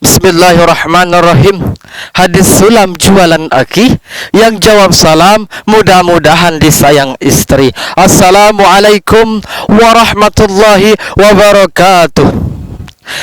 Bismillahirrahmanirrahim. Hadis sulam jualan aki, yang jawab salam mudah-mudahan disayang istri. Assalamualaikum warahmatullahi wabarakatuh.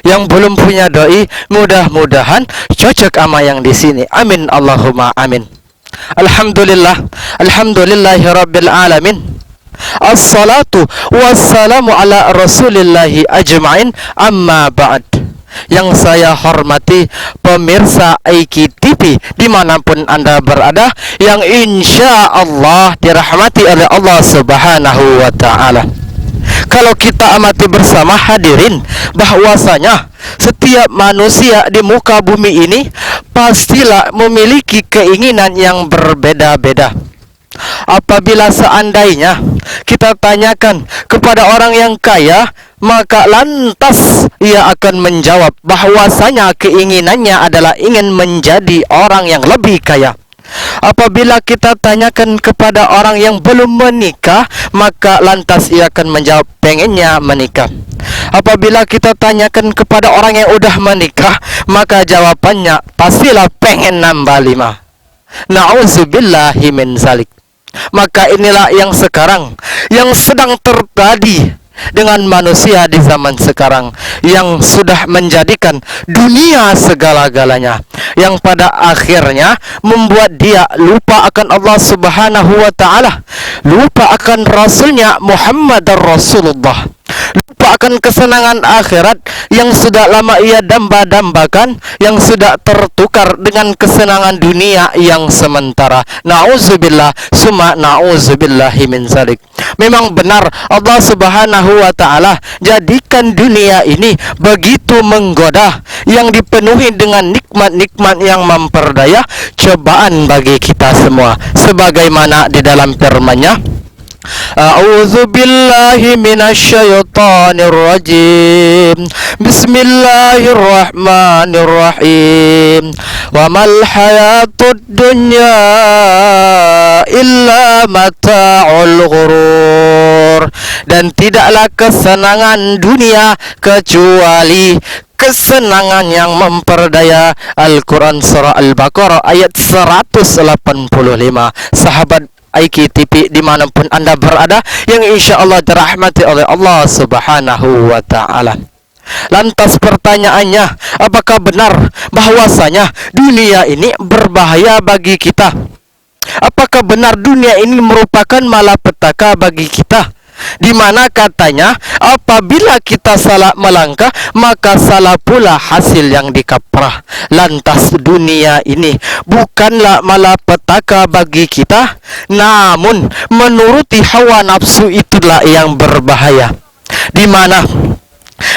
Yang belum punya doi, mudah-mudahan cocok sama yang di sini. Amin Allahumma amin. Alhamdulillah, alhamdulillahirabbil alamin. Assalatu wassalamu ala rasulillahi ajma'in, amma ba'd. Yang saya hormati pemirsa IKTV dimanapun Anda berada, yang insya Allah dirahmati oleh Allah Subhanahu wa ta'ala. Kalau kita amati bersama hadirin, bahwasanya setiap manusia di muka bumi ini pastilah memiliki keinginan yang berbeda-beda. Apabila seandainya kita tanyakan kepada orang yang kaya, maka lantas ia akan menjawab bahwasanya keinginannya adalah ingin menjadi orang yang lebih kaya. Apabila kita tanyakan kepada orang yang belum menikah, maka lantas ia akan menjawab pengennya menikah. Apabila kita tanyakan kepada orang yang udah menikah, maka jawabannya pastilah pengen nambah 5. Na'udzubillahi min zalik. Maka inilah yang sekarang, yang sedang terjadi dengan manusia di zaman sekarang, yang sudah menjadikan dunia segala-galanya, yang pada akhirnya membuat dia lupa akan Allah Subhanahu wa ta'ala, lupa akan Rasulnya Muhammad Rasulullah, lupa akan kesenangan akhirat yang sudah lama ia damba-dambakan, yang sudah tertukar dengan kesenangan dunia yang sementara. Na'udzubillah summa na'udzubillahi min zalik. Memang benar Allah Subhanahu wa ta'ala jadikan dunia ini begitu menggoda, yang dipenuhi dengan nikmat-nikmat yang memperdaya, cobaan bagi kita semua, sebagaimana di dalam firman-Nya, A'udzu billahi minasyaitonir rajim. Bismillahirrahmanirrahim. Wa mal hayatud dunya illa mata'ul ghurur. Dan tidaklah kesenangan dunia kecuali kesenangan yang memperdaya. Al-Quran surah Al-Baqarah ayat 185. Sahabat IKTV dimanapun Anda berada, yang insya Allah dirahmati oleh Allah Subhanahu wa ta'ala. Lantas pertanyaannya, apakah benar bahwasanya dunia ini berbahaya bagi kita? Apakah benar dunia ini merupakan malapetaka bagi kita? Di mana katanya apabila kita salah melangkah, maka salah pula hasil yang dikaprah. Lantas dunia ini bukanlah malapetaka bagi kita, namun menuruti hawa nafsu itulah yang berbahaya. Di mana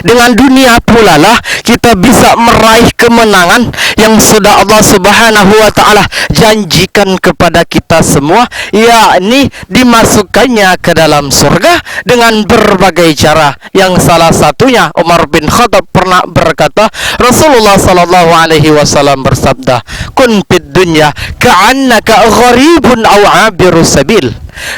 dengan dunia pula lah kita bisa meraih kemenangan yang sudah Allah Subhanahu wa ta'ala janjikan kepada kita semua, yakni dimasukkannya ke dalam surga dengan berbagai cara. Yang salah satunya Umar bin Khattab pernah berkata, Rasulullah sallallahu alaihi wasallam bersabda, kun fid dunya ka'annaka gharibun aw 'abirus sabil.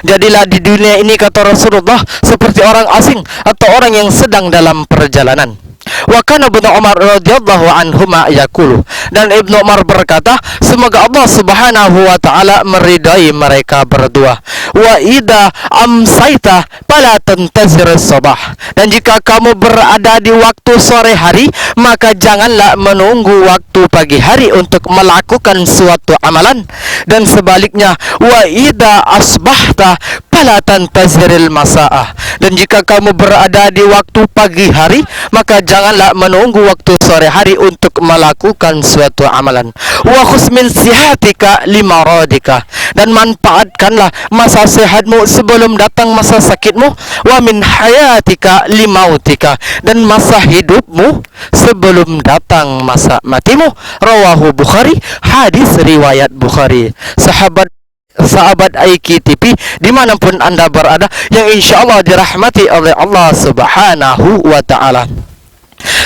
Jadilah di dunia ini, kata Rasulullah, seperti orang asing atau orang yang sedang dalam perjalanan. Wa kana Ibnu Umar radhiyallahu anhuma yaqulu, dan Ibnu Umar berkata, semoga Allah Subhanahu wa ta'ala meridai mereka berdua, wa idza amsaita fala tantazir as-sabah. Dan jika kamu berada di waktu sore hari, maka janganlah menunggu waktu pagi hari untuk melakukan suatu amalan. Dan sebaliknya, wa idza asbahta fala tantaziril masaah. Dan jika kamu berada di waktu pagi hari, maka janganlah menunggu waktu sore hari untuk melakukan suatu amalan. Wa khus min sihatika limaradika. Dan manfaatkanlah masa sehatmu sebelum datang masa sakitmu. Wa min hayatika limautika. Dan masa hidupmu sebelum datang masa matimu. Rawahu Bukhari, hadis riwayat Bukhari. Sahabat IKTV dimanapun Anda berada, yang insya Allah dirahmati oleh Allah Subhanahu wa ta'ala.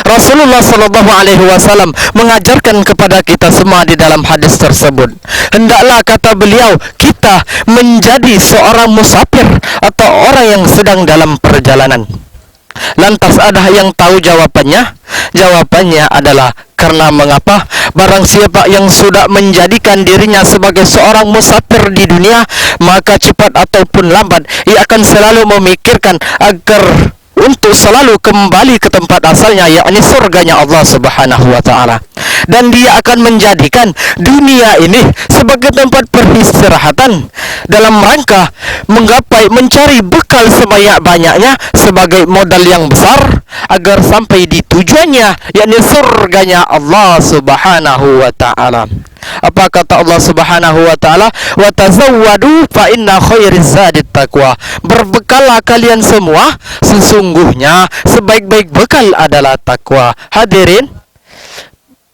Rasulullah sallallahu alaihi wasallam mengajarkan kepada kita semua di dalam hadis tersebut, hendaklah, kata beliau, kita menjadi seorang musafir atau orang yang sedang dalam perjalanan. Lantas ada yang tahu jawabannya? Jawabannya adalah Karena mengapa? Barang siapa yang sudah menjadikan dirinya sebagai seorang musafir di dunia, maka cepat ataupun lambat ia akan selalu memikirkan agar untuk selalu kembali ke tempat asalnya, yakni surganya Allah Subhanahu wa taala. Dan dia akan menjadikan dunia ini sebagai tempat peristirahatan dalam rangka menggapai mencari bekal sebanyak-banyaknya sebagai modal yang besar agar sampai di tujuannya, yakni surganya Allah Subhanahu wa taala. Apa kata Allah Subhanahu wa taala? Wa tazawwadu fa inna khairaz zadit taqwa. Berbekallah kalian semua, sesungguhnya sebaik-baik bekal adalah takwa. Hadirin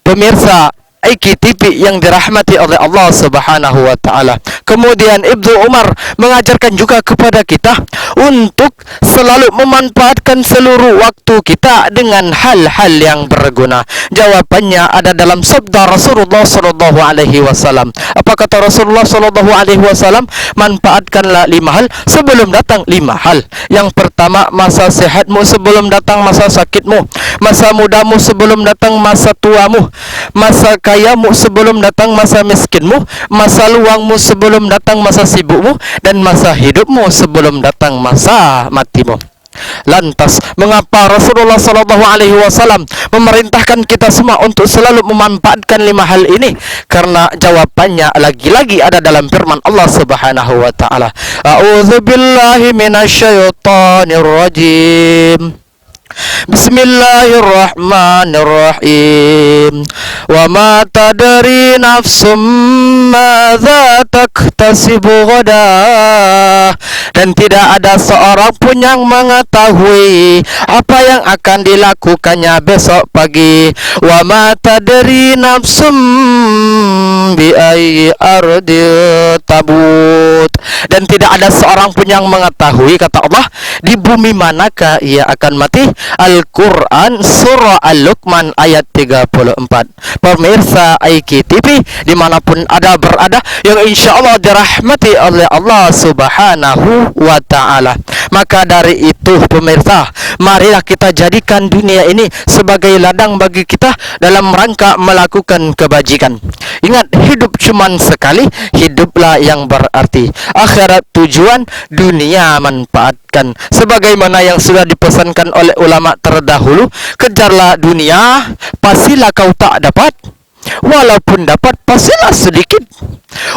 pemirsa IKTV yang dirahmati oleh Allah Subhanahu wa taala. Kemudian Ibnu Umar mengajarkan juga kepada kita untuk selalu memanfaatkan seluruh waktu kita dengan hal-hal yang berguna. Jawabannya ada dalam sabda Rasulullah sallallahu alaihi wasallam. Apa kata Rasulullah sallallahu alaihi wasallam? Manfaatkanlah 5 hal sebelum datang 5 hal. Yang pertama, masa sehatmu sebelum datang masa sakitmu, masa mudamu sebelum datang masa tuamu, masa kayamu sebelum datang masa miskinmu, masa luangmu sebelum datang masa sibukmu, dan masa hidupmu sebelum datang masa matimu. Lantas, mengapa Rasulullah sallallahu alaihi wasallam memerintahkan kita semua untuk selalu memanfaatkan 5 hal ini? Karena jawabannya lagi-lagi ada dalam firman Allah Subhanahu wa taala. A'udzubillahi minasyaitonir rajim. Bismillahirrahmanirrahim. Wa ma tadri nafsum madza taktasibu ghadan. Dan tidak ada seorang pun yang mengetahui apa yang akan dilakukannya besok pagi. Wa ma tadri nafsum bi ayyi ardi tabut. Dan tidak ada seorang pun yang mengetahui, kata Allah, di bumi manakah ia akan mati. Al-Quran Surah Al-Luqman ayat 34. Pemirsa IKTV dimanapun ada berada, yang insya Allah dirahmati oleh Allah Subhanahu wa ta'ala. Maka dari itu pemirsa, marilah kita jadikan dunia ini sebagai ladang bagi kita dalam rangka melakukan kebajikan. Ingat, hidup cuman sekali, hiduplah yang berarti. Akhirat tujuan, dunia manfaatkan. Sebagaimana yang sudah dipesankan oleh ulama terdahulu, kejarlah dunia, pastilah kau tak dapat. Walaupun dapat, pastilah sedikit.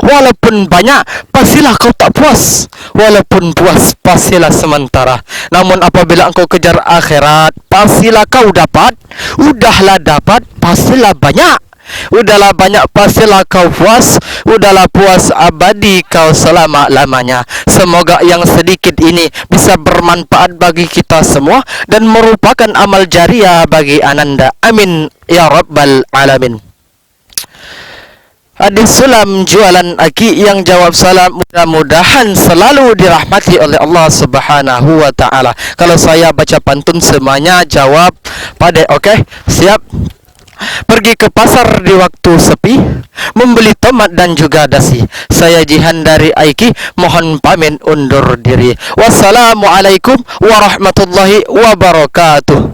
Walaupun banyak, pastilah kau tak puas. Walaupun puas, pastilah sementara. Namun apabila engkau kejar akhirat, pastilah kau dapat. Udahlah dapat, pastilah banyak. Udahlah banyak, pastilah kau puas. Udahlah puas, abadi kau selama-lamanya. Semoga yang sedikit ini bisa bermanfaat bagi kita semua dan merupakan amal jariah bagi ananda. Amin ya rabbal alamin. Adik Sulam jualan aki yang jawab salam, mudah-mudahan selalu dirahmati oleh Allah Subhanahu wa ta'ala. Kalau saya baca pantun semuanya jawab pada oke? Siap? Pergi ke pasar di waktu sepi, membeli tomat dan juga dasi. Saya Jihan dari Aiki, mohon pamit undur diri. Wassalamualaikum warahmatullahi wabarakatuh.